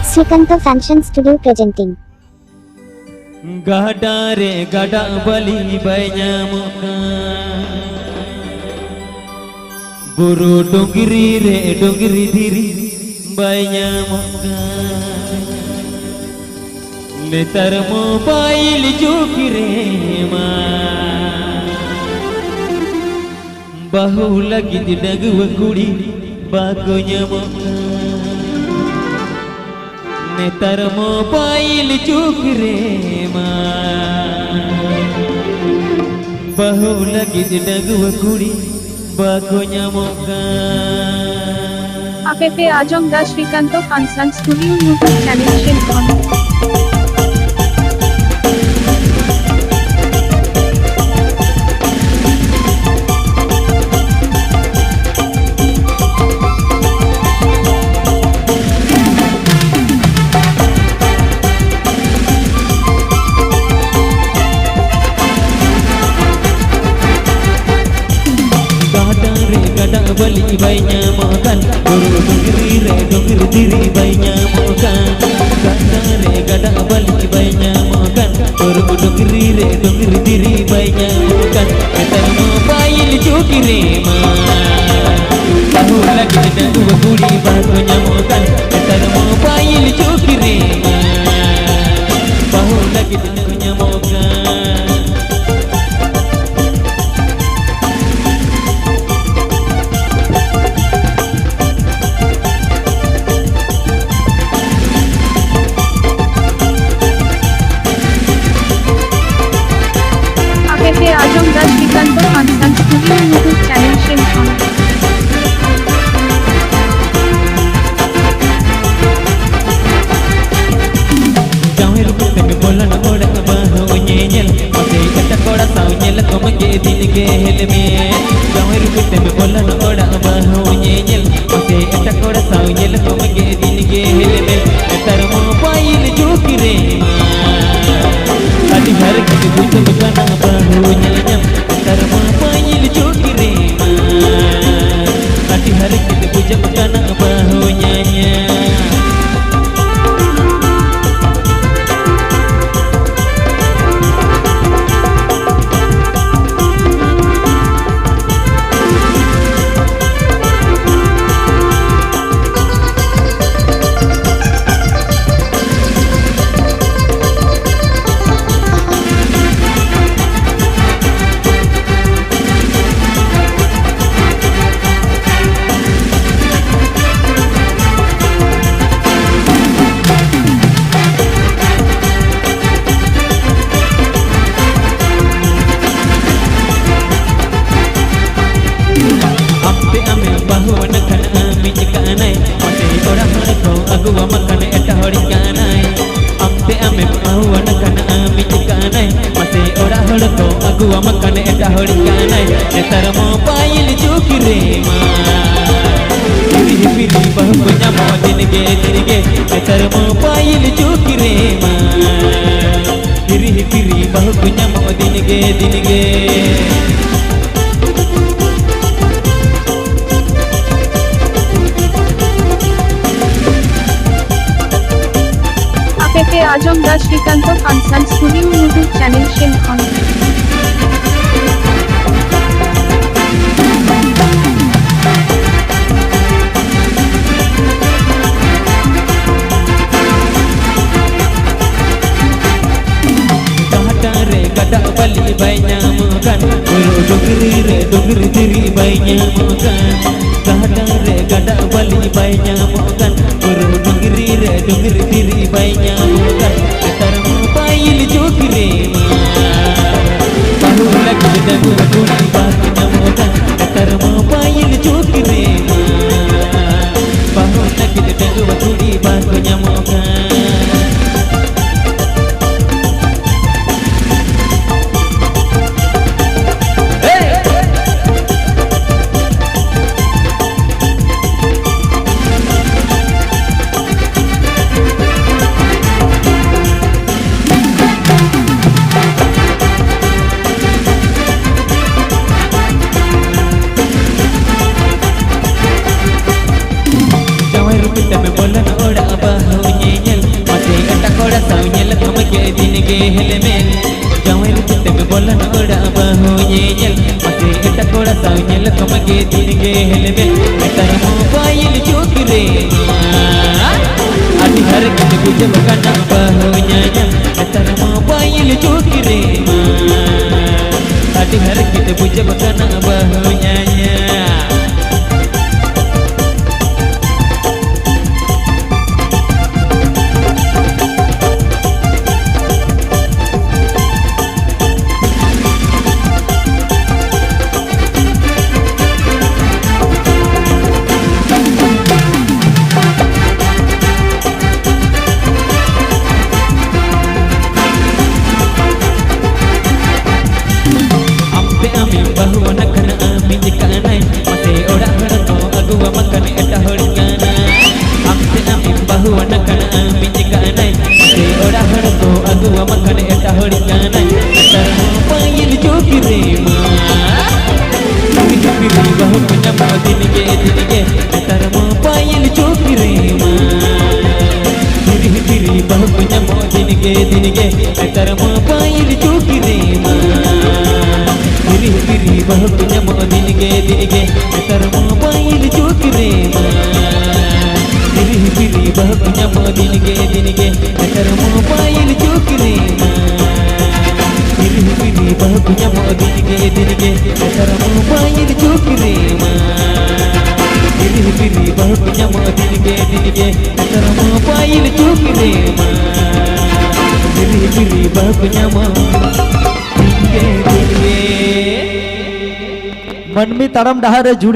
Srikanto Fashion Studio presenting. Gada re gada bali banyamuka, buru dongiri re dongiri diri banyamuka, netar mobile jukire ma, bahu lagi di dagu kudi bagonya muka. नेतर mobile चुक रे बहु लगी डगुआ कुड़ी बाको ᱧᱟᱢᱚᱜᱼᱟ APP Ajong the Srikanto Fashion Studio YouTube channel share করুন। bali bayinya makan, guru dongiri re dongiri diri bayinya makan. Gada bali bayinya makan, guru dongiri re dongiri diri bayinya makan. Netar mobile cukire ma, bahu lagi dua kudi barunya makan. Netar mobile cukire ma, bahu lagi duanya makan. APP Ajong the Srikanto Fashion Studio YouTube channel share করুন। Jauhir kami bolan odak bahu nyel, masih kata koda sau nyel komenge din ke helme. Jauhir kami bolan odak bahu nyel, masih kata koda sau nyel komenge din ke helme. Netar mobile jukire ma, tadi hari kita butuh bekana bahu nyanyam. Netar mobile jukire ma, tadi hari kita butuh bekana bahu nyanyam. Gua makan eta horikanai, netar mobile jukire ma, piri bahu punya mau dinge, netar mobile jukire ma, piri bahu punya mau dinge. APP Ajong the Srikanto Fashion Studio YouTube channel share করুন। Gada bali bayinya makan, guru dongiri re dongiri diri bayinya makan. Gada bali bayinya makan, guru dongiri re dongiri diri bayinya makan. Netar mobile jukire ma, bahu lagi dagu kudi barunya makan. Netar mobile jukire ma, bahu lagi dagu kudi barunya makan. दिन के helmet जावे रुपते में बोलन ओड़ा बाहु nyel masih eta koda saw nyel kamage din ke helmet एतर mobile चोकरे adi har kit bujab kana bahu nyel एतर mobile चोकरे adi har kit bujab kana bahu nyel bahu nakana ami jikanai mate ora harato agua makan eta horigana amte ami bahu nakana ami jikanai mate ora harato agua makan eta horigana tar mobail chokire ma piri bahu punya din ke tar mobail chokire ma piri bahu punya din ke tar mobail chokire ma piri bahu punya din ke tar mobail chokire ma piri bahu punya din ke tar mobail chokire ma piri bahu punya din ke tar mobail chokire ma piri bahu punya din ke tar mobail chokire ma piri bahu punya मन में तारम डहारे जुड़ी